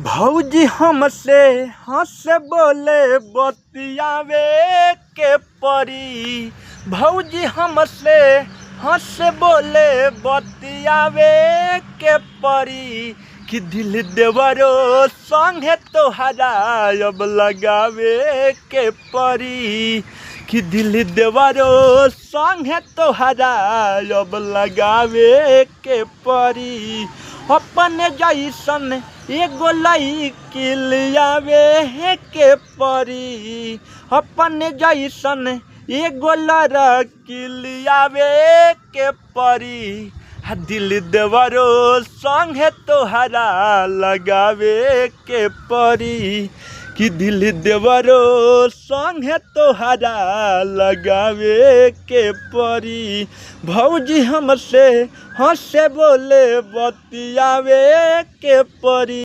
भौजी हमसे हंस बोले बतियावे के परी। भौजी हमसे हंस बोले बतियावे के परी। कि दिल देवरो संगे तोहरा अब लगावे के परी। कि दिल देवरो संगे तोहरा अब लगावे के परी। अपने जैसन एगो लईकी लियावे के परी। अपने जैसन एगो लड़की लियावे के परी। दिल देवरो संगे तोहरा लगावे के परी। कि दिल देवरो संगे तोहरा लगावे के परी। भौजी हमसे हंसे बोले बतियावे के परी।